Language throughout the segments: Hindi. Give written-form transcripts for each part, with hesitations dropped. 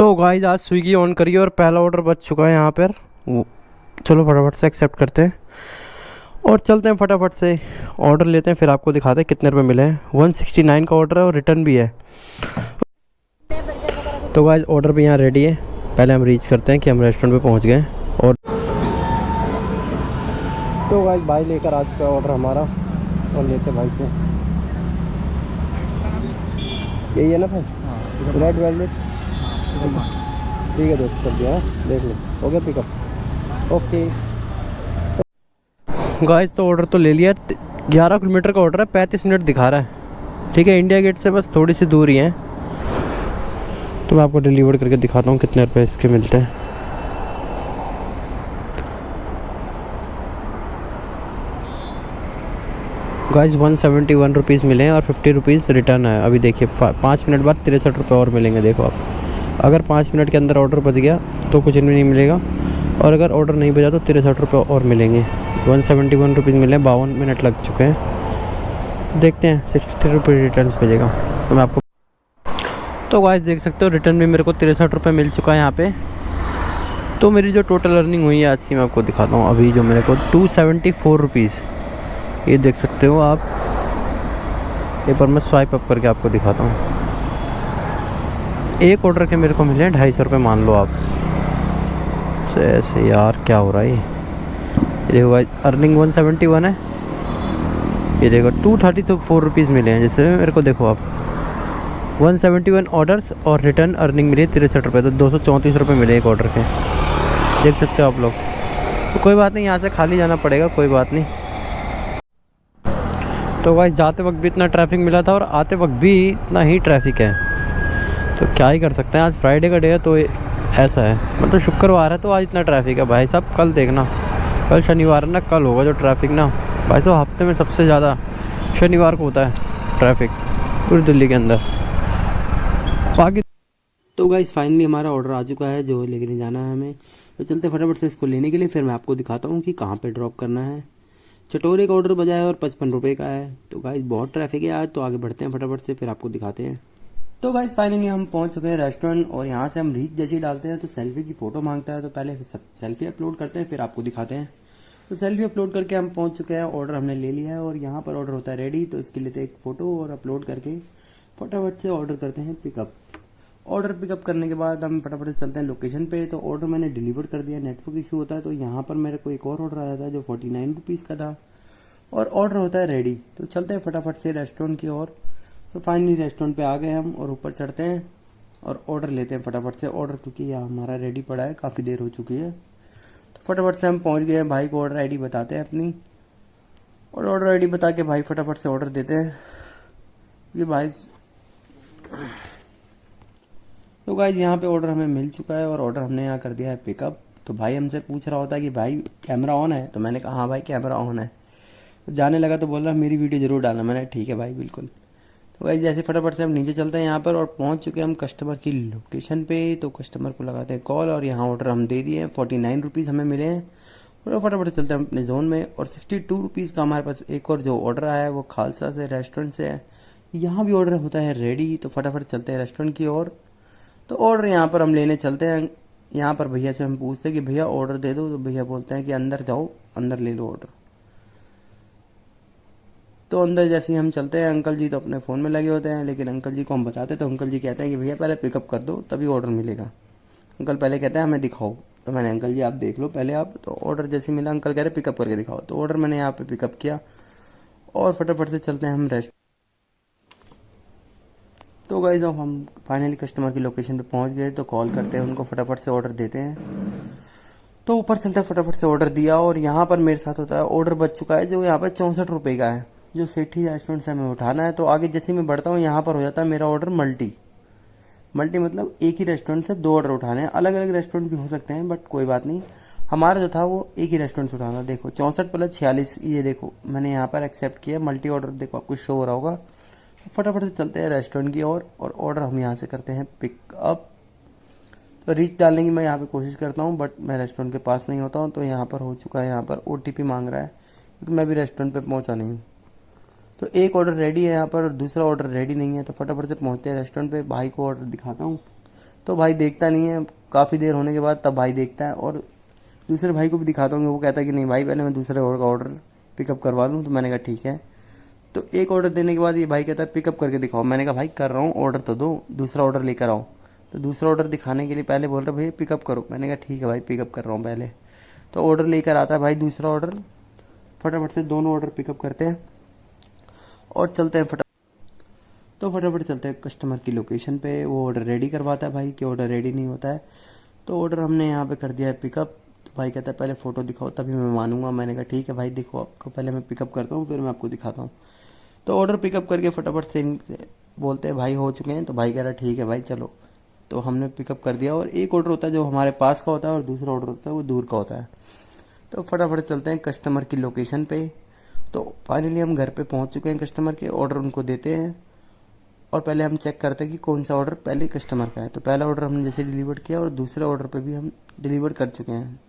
तो गाइस आज स्विगी ऑन करिए और पहला ऑर्डर बच चुका है यहाँ पर। वो चलो फटाफट से एक्सेप्ट करते हैं और चलते हैं फटाफट से ऑर्डर लेते हैं, फिर आपको दिखाते हैं कितने रुपए मिले हैं। 169 का ऑर्डर है और रिटर्न भी है। तो गाइस ऑर्डर भी यहाँ रेडी है। पहले हम रीच करते हैं कि हम रेस्टोरेंट पे पहुँच गए। और तो गाइस भाई लेकर आ चुका है ऑर्डर हमारा और लेते भाई से। यही है ना भाई? Red velvet. ठीक है दोस्त, कर दिया है, देख लो हो गया पिकअप। ओके गाइस तो ऑर्डर तो ले लिया। 11 किलोमीटर का ऑर्डर है, 35 मिनट दिखा रहा है। ठीक है, इंडिया गेट से बस थोड़ी सी दूर ही है। तो मैं आपको डिलीवर करके दिखाता हूँ कितने रुपए इसके मिलते हैं। गाइस 171 रुपीज़ मिले हैं और 50 रुपीज़ रिटर्न है। अभी देखिए 5 मिनट बाद 63 रुपये और मिलेंगे। देखो आप, अगर 5 मिनट के अंदर ऑर्डर बच गया तो कुछ भी नहीं मिलेगा, और अगर ऑर्डर नहीं बचा तो 63 रुपये और मिलेंगे। 171 रुपीज़ मिले, 52 मिनट लग चुके हैं। देखते हैं 63 रुपये रिटर्न भेजेगा तो मैं आपको। तो गाइस देख सकते हो रिटर्न में मेरे को 63 रुपये मिल चुका है यहाँ पे। तो मेरी जो टोटल अर्निंग हुई है आज की मैं आपको दिखाता हूँ। अभी जो मेरे को 274 रुपीज़, ये देख सकते हो आप। एक बार मैं स्वाइप अप करके आपको दिखाता हूँ। एक ऑर्डर के मेरे को मिले हैं 250 रुपये, मान लो आप। ऐसे यार क्या हो रहा है ये देखो भाई, अर्निंग 171 है। ये देखो 234 रुपीज़ मिले हैं जैसे मेरे को। देखो आप 171 ऑर्डर्स और रिटर्न अर्निंग मिली है 63 रुपये, तो 234 रुपये मिले एक ऑर्डर के। देख सकते हो आप लोग। तो कोई बात नहीं, यहाँ से खाली जाना पड़ेगा, कोई बात नहीं। तो भाई जाते वक्त भी इतना ट्रैफिक मिला था और आते वक्त भी इतना ही ट्रैफिक है, तो क्या ही कर सकते हैं। आज फ्राइडे का डे है तो ऐसा है, मतलब शुक्रवार है तो आज इतना ट्रैफिक है भाई साहब। कल देखना, कल शनिवार है ना, कल होगा जो ट्रैफिक ना भाई साहब। हफ्ते में सबसे ज़्यादा शनिवार को होता है ट्रैफिक पूरी दिल्ली के अंदर। बाकी तो गाइस फाइनली हमारा ऑर्डर आ चुका है जो लेके नहीं जाना है हमें। तो चलते फटाफट से इसको लेने के लिए, फिर मैं आपको दिखाता हूँ कि कहाँ पे ड्रॉप करना है। चटोरे का ऑर्डर बजा है और 55 रुपये का है। तो गाइस बहुत ट्रैफिक है आज, तो आगे बढ़ते हैं फटाफट से, फिर आपको दिखाते हैं। तो गाइस फाइनली हम पहुंच चुके हैं रेस्टोरेंट, और यहाँ से हम रीच जैसे ही डालते हैं तो सेल्फी की फ़ोटो मांगता है। तो पहले सेल्फी अपलोड करते हैं, फिर आपको दिखाते हैं। तो सेल्फी अपलोड करके हम पहुंच चुके हैं, ऑर्डर हमने ले लिया है और यहाँ पर ऑर्डर होता है रेडी। तो इसके लिए एक फ़ोटो और अपलोड करके फटाफट से ऑर्डर करते हैं पिकअप। ऑर्डर पिकअप करने के बाद हम फटाफट से चलते हैं लोकेशन पे। तो ऑर्डर मैंने डिलीवर कर दिया, नेटवर्क इशू होता है। तो यहाँ पर मेरे को एक और ऑर्डर आया था जो 49 रुपीज़ का था, और ऑर्डर होता है रेडी। तो चलते हैं फटाफट से रेस्टोरेंट की ओर। तो फाइनली रेस्टोरेंट पे आ गए हम और ऊपर चढ़ते हैं और ऑर्डर लेते हैं फटाफट से ऑर्डर, क्योंकि यहाँ हमारा रेडी पड़ा है, काफ़ी देर हो चुकी है। तो फटाफट से हम पहुँच गए हैं। भाई को ऑर्डर आईडी बताते हैं अपनी, और ऑर्डर आईडी बता के भाई फटाफट से ऑर्डर देते हैं। ये भाई तो गाइस यहाँ पे ऑर्डर हमें मिल चुका है और ऑर्डर हमने यहाँ कर दिया है पिकअप। तो भाई हमसे पूछ रहा होता है कि भाई कैमरा ऑन है, तो मैंने कहा हाँ भाई कैमरा ऑन है। तो जाने लगा तो बोल रहा मेरी वीडियो ज़रूर डालना। मैंने ठीक है भाई बिल्कुल। तो भाई जैसे फटाफट से हम नीचे चलते हैं यहाँ पर, और पहुँच चुके हैं हम कस्टमर की लोकेशन पे। तो कस्टमर को लगाते हैं कॉल, और यहाँ ऑर्डर हम दे दिए हैं। 49 रुपीज़ हमें मिले हैं, और फटाफट से चलते हैं अपने जोन में। और 62 रुपीज़ का हमारे पास एक और जो ऑर्डर आया है वो खालसा से रेस्टोरेंट से है। यहाँ भी ऑर्डर होता है रेडी। तो फटाफट चलते हैं रेस्टोरेंट की ओर। तो ऑर्डर यहाँ पर हम लेने चलते हैं। यहाँ पर भैया से हम पूछते हैं कि भैया ऑर्डर दे दो, तो भैया बोलते हैं कि अंदर जाओ, अंदर ले लो ऑर्डर। तो अंदर जैसे ही हम चलते हैं, अंकल जी तो अपने फ़ोन में लगे होते हैं, लेकिन अंकल जी को हम बताते तो अंकल जी कहते हैं कि भैया पहले पिकअप कर दो तभी ऑर्डर मिलेगा। अंकल पहले कहते हैं हमें दिखाओ। तो मैंने अंकल जी आप देख लो पहले आप। तो ऑर्डर जैसे मिला, अंकल कह रहे पिकअप करके दिखाओ। तो ऑर्डर मैंने यहाँ पे पिकअप किया, और फटाफट से चलते हैं हम रेस्ट। तो गाइस जब हम फाइनली कस्टमर की लोकेशन पे पहुंच गए तो कॉल करते हैं उनको, फटाफट से ऑर्डर देते हैं। तो ऊपर चलते फटाफट से ऑर्डर दिया, और यहाँ पर मेरे साथ होता है ऑर्डर बच चुका है जो यहाँ पर 64 रुपये का है, जो सेठी रेस्टोरेंट से हमें उठाना है। तो आगे जैसे मैं बढ़ता हूँ यहाँ पर हो जाता है मेरा ऑर्डर मल्टी। मल्टी मतलब एक ही रेस्टोरेंट से 2 ऑर्डर उठाने हैं। अलग अलग रेस्टोरेंट भी हो सकते हैं बट कोई बात नहीं, हमारा जो था वो एक ही रेस्टोरेंट से उठाना। देखो 64 प्लस 46, ये देखो मैंने यहाँ पर एक्सेप्ट किया मल्टी ऑर्डर। देखो आपको शो हो रहा होगा। तो फटाफट से चलते हैं रेस्टोरेंट की ओर, और ऑर्डर हम यहाँ से करते हैं पिकअप। तो रीच डालने की मैं यहाँ पे कोशिश करता हूँ, बट मैं रेस्टोरेंट के पास नहीं होता हूँ। तो यहाँ पर हो चुका है, यहाँ पर OTP मांग रहा है, क्योंकि मैं भी रेस्टोरेंट पे पहुँचा नहीं हूँ। तो एक ऑर्डर रेडी है यहाँ पर और दूसरा ऑर्डर रेडी नहीं है। तो फटाफट से पहुँचते हैं रेस्टोरेंट पे। भाई को ऑर्डर दिखाता हूँ। तो भाई देखता नहीं है, काफ़ी देर होने के बाद तब भाई देखता है, और दूसरे भाई को भी दिखाता हूँ, वो कहता है कि नहीं भाई पहले मैं दूसरे और का ऑर्डर पिकअप करवा लूँ। तो मैंने कहा ठीक है। तो एक ऑर्डर देने के बाद ये भाई कहता है पिकअप करके दिखाओ। मैंने कहा भाई कर रहा हूँ, ऑर्डर तो दो, दूसरा ऑर्डर लेकर आओ। तो दूसरा ऑर्डर दिखाने के लिए पहले बोल रहा भैया पिकअप करो। मैंने कहा ठीक है भाई पिकअप कर रहा हूँ पहले। तो ऑर्डर लेकर आता है भाई दूसरा ऑर्डर, फटाफट से दोनों ऑर्डर पिकअप करते हैं और चलते हैं तो फटाफट चलते हैं कस्टमर की लोकेशन पे। वो ऑर्डर रेडी करवाता है भाई कि ऑर्डर रेडी नहीं होता है। तो ऑर्डर हमने यहाँ पे कर दिया है पिकअप। तो भाई कहता है पहले फ़ोटो दिखाओ तभी मैं मानूंगा। मैंने कहा ठीक है भाई दिखो, आपको पहले मैं पिकअप करता हूँ फिर मैं आपको दिखाता हूँ। तो ऑर्डर पिकअप करके फटाफट से इनसे बोलते हैं भाई हो चुके हैं। तो भाई कह रहा ठीक है भाई चलो। तो हमने पिकअप कर दिया। और एक ऑर्डर होता है जो हमारे पास का होता है और दूसरा ऑर्डर होता है वो दूर का होता है। तो फटाफट चलते हैं कस्टमर की लोकेशन पे। तो फाइनली हम घर पे पहुंच चुके हैं कस्टमर के। ऑर्डर उनको देते हैं और पहले हम चेक करते हैं कि कौन सा ऑर्डर पहले कस्टमर का है। तो पहला ऑर्डर हमने जैसे डिलीवर किया और दूसरे ऑर्डर पे भी हम डिलीवर कर चुके हैं।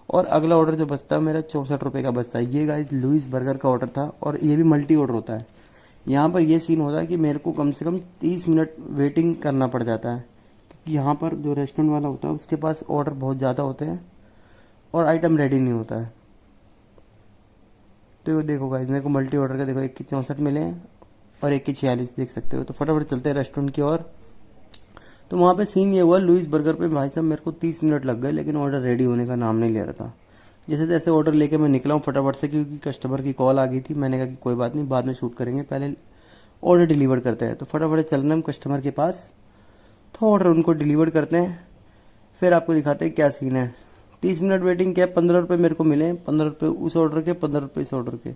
और अगला ऑर्डर जो बचता है मेरा 64 रुपये का बचता है। ये गाइस लुइस बर्गर का ऑर्डर था और ये भी मल्टी ऑर्डर होता है। यहाँ पर ये सीन होता है कि मेरे को कम से कम 30 मिनट वेटिंग करना पड़ जाता है, क्योंकि यहाँ पर जो रेस्टोरेंट वाला होता है उसके पास ऑर्डर बहुत ज़्यादा होते हैं और आइटम रेडी नहीं होता है। तो देखो गाइस मेरे को मल्टी ऑर्डर का देखो 1 की 64 मिले हैं और 1 की 46 देख सकते हो। तो फटाफट चलते हैं रेस्टोरेंट की ओर। तो वहाँ पे सीन ये हुआ लुइस बर्गर पे भाई साहब मेरे को 30 मिनट लग गए, लेकिन ऑर्डर रेडी होने का नाम नहीं ले रहा था। जैसे तैसे ऑर्डर लेके मैं निकला हूँ फटाफट से, क्योंकि कस्टमर की कॉल आ गई थी। मैंने कहा कि कोई बात नहीं बाद में शूट करेंगे, पहले ऑर्डर डिलीवर करते हैं। तो फटाफट चल रहे हैं हम कस्टमर के पास। तो ऑर्डर उनको डिलीवर करते हैं, फिर आपको दिखाते हैं क्या सीन है। 30 मिनट वेटिंग किया, 15 रुपये मेरे को मिले, 15 रुपये उस ऑर्डर के, 15 रुपये इस ऑर्डर के।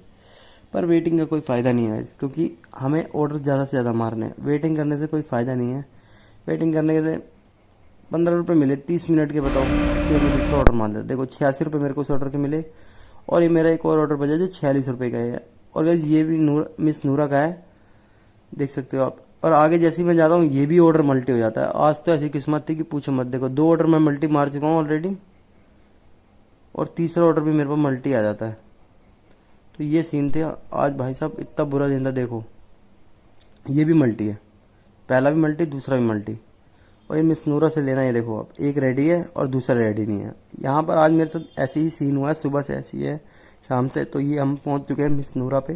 पर वेटिंग का कोई फ़ायदा नहीं है क्योंकि हमें ऑर्डर ज़्यादा से ज़्यादा मारने हैं। वेटिंग करने से कोई फ़ायदा नहीं है। वेटिंग करने से 15 रुपये मिले 30 मिनट के, बताओ ये मैं दूसरा ऑर्डर मान लेता। देखो 86 रुपये मेरे को उस ऑर्डर के मिले और ये मेरा एक और ऑर्डर बचा जो 46 रुपये का है। और ये भी मिस नूरा का है, देख सकते हो आप। और आगे जैसे ही मैं जाता हूँ ये भी ऑर्डर मल्टी हो जाता है। आज तो ऐसी किस्मत थी कि पूछो मत। देखो 2 ऑर्डर मैं मल्टी मार चुका हूँ ऑलरेडी और तीसरा ऑर्डर भी मेरे पास मल्टी आ जाता है। तो ये सीन थे आज भाई साहब, इतना बुरा दिन था। देखो ये भी मल्टी है, पहला भी मल्टी दूसरा भी मल्टी। और ये मिस नूरा से लेना, ये देखो आप, एक रेडी है और दूसरा रेडी नहीं है। यहाँ पर आज मेरे साथ ऐसे ही सीन हुआ है, सुबह से ऐसी है शाम से। तो ये हम पहुँच चुके हैं मिस नूरा पे।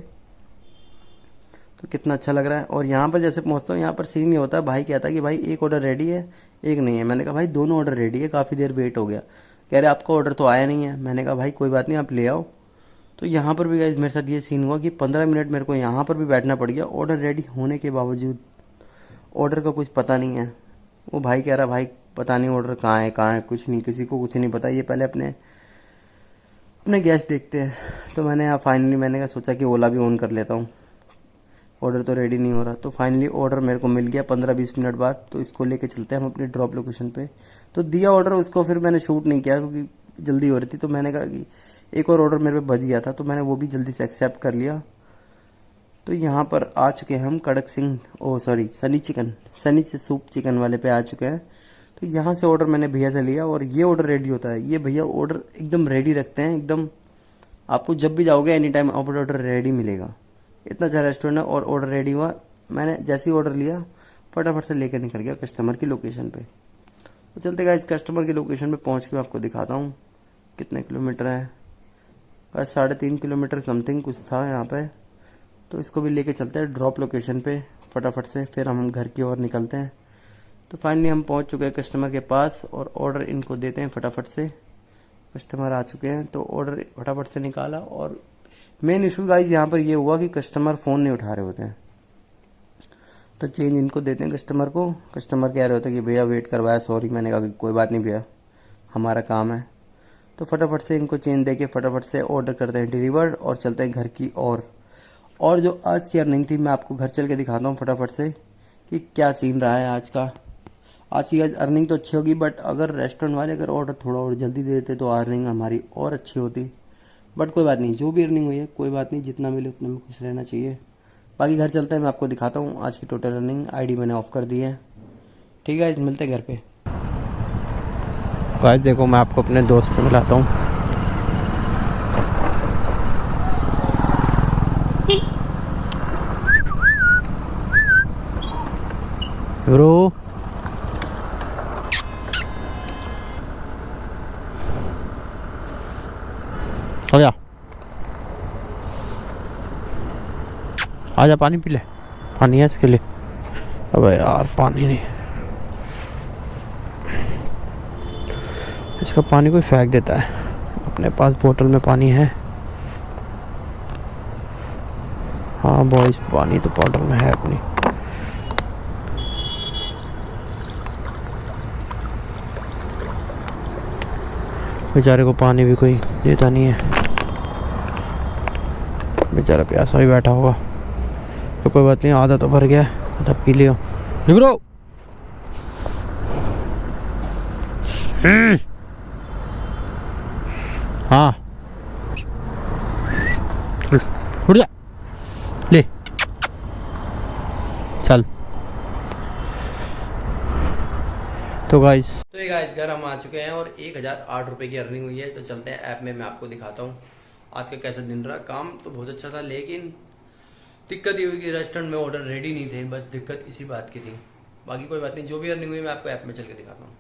तो कितना अच्छा लग रहा है। और यहाँ पर जैसे पहुँचता हूँ यहाँ पर सीन ये होता है, भाई कहता है कि भाई एक ऑर्डर रेडी है एक नहीं है। मैंने कहा भाई दोनों ऑर्डर रेडी है, काफ़ी देर वेट हो गया। कह रहे आपका ऑर्डर तो आया नहीं है। मैंने कहा भाई कोई बात नहीं आप ले आओ। तो यहाँ पर भी गाइस मेरे साथ ये सीन हुआ कि 15 मिनट मेरे को यहाँ पर भी बैठना पड़ गया ऑर्डर रेडी होने के बावजूद। ऑर्डर का कुछ पता नहीं है। वो भाई कह रहा भाई पता नहीं ऑर्डर कहाँ है, कुछ नहीं, किसी को कुछ नहीं पता। ये पहले अपने गैस देखते हैं। तो मैंने फाइनली मैंने कहा सोचा कि ओला भी ऑन कर लेता हूँ, ऑर्डर तो रेडी नहीं हो रहा। तो फाइनली ऑर्डर मेरे को मिल गया 15-20 मिनट बाद। तो इसको लेके चलते हैं हम अपनी ड्रॉप लोकेशन पे। तो दिया ऑर्डर उसको, फिर मैंने शूट नहीं किया क्योंकि जल्दी हो रही थी। तो मैंने कहा कि एक और ऑर्डर मेरे पे बच गया था, तो मैंने वो भी जल्दी से एक्सेप्ट कर लिया। तो यहाँ पर आ चुके हैं हम सनी सूप चिकन वाले पे आ चुके हैं। तो यहाँ से ऑर्डर मैंने भैया से लिया और ये ऑर्डर रेडी होता है। ये भैया ऑर्डर एकदम रेडी रखते हैं, एकदम आपको जब भी जाओगे एनी टाइम ऑर्डर रेडी मिलेगा। इतना अच्छा रेस्टोरेंट है। और ऑर्डर रेडी हुआ, मैंने जैसे ही ऑर्डर लिया फटाफट से लेकर निकल गया कस्टमर की लोकेशन पे। तो चलते गाइस कस्टमर की लोकेशन पे पहुँच के आपको दिखाता हूँ कितने किलोमीटर है। बस 3.5 किलोमीटर समथिंग कुछ था यहाँ पे। तो इसको भी लेके चलते हैं ड्रॉप लोकेशन पे फटाफट से, फिर हम घर की ओर निकलते हैं। तो फाइनली हम पहुँच चुके हैं कस्टमर के पास और ऑर्डर इनको देते हैं फटाफट से। कस्टमर आ चुके हैं तो ऑर्डर फटाफट से निकाला। और मेन इशू गाइस यहाँ पर ये हुआ कि कस्टमर फ़ोन नहीं उठा रहे होते हैं। तो चेंज इनको देते हैं कस्टमर को। कस्टमर कह रहे होते हैं कि भैया वेट करवाया, सॉरी। मैंने कहा कि कोई बात नहीं भैया, हमारा काम है। तो फटाफट से इनको चेंज देके फटाफट से ऑर्डर करते हैं डिलीवर्ड और चलते हैं घर की ओर। और जो आज की अर्निंग थी मैं आपको घर चल के दिखाता हूँ फटाफट से कि क्या सीन रहा है आज का। आज की अर्निंग तो अच्छी होगी, बट अगर रेस्टोरेंट वाले अगर ऑर्डर थोड़ा और जल्दी दे देते तो अर्निंग हमारी और अच्छी होती। बट कोई बात नहीं, जो भी अर्निंग हुई है कोई बात नहीं, जितना मिले उतने में खुश रहना चाहिए। बाकी घर चलते हैं, मैं आपको दिखाता हूँ आज की टोटल अर्निंग। आईडी मैंने ऑफ कर दी है। ठीक है, मिलते हैं घर पे। गाइस देखो मैं आपको अपने दोस्त से मिलाता हूँ। ब्रो आजा आजा, पानी पी ले, पानी है इसके लिए। अबे यार पानी नहीं, इसका पानी कोई फेंक देता है। अपने पास बोतल में पानी है। हाँ बॉयज, पानी तो बोतल में है अपनी। बेचारे को पानी भी कोई देता नहीं है, बेचारा प्यासा भी बैठा होगा। तो कोई बात नहीं, आधा तो भर गया, आधा पी लियो। निकलो। हाँ उठ जा, ले चल। तो गाइस घर हम आ चुके हैं और 1008 रुपये की अर्निंग हुई है। तो चलते हैं ऐप में, मैं आपको दिखाता हूँ आज का कैसा दिन रहा। काम तो बहुत अच्छा था, लेकिन दिक्कत ये हुई कि रेस्टोरेंट में ऑर्डर रेडी नहीं थे, बस दिक्कत इसी बात की थी। बाकी कोई बात नहीं, जो भी अर्निंग हुई मैं आपको ऐप में चल के दिखाता हूँ।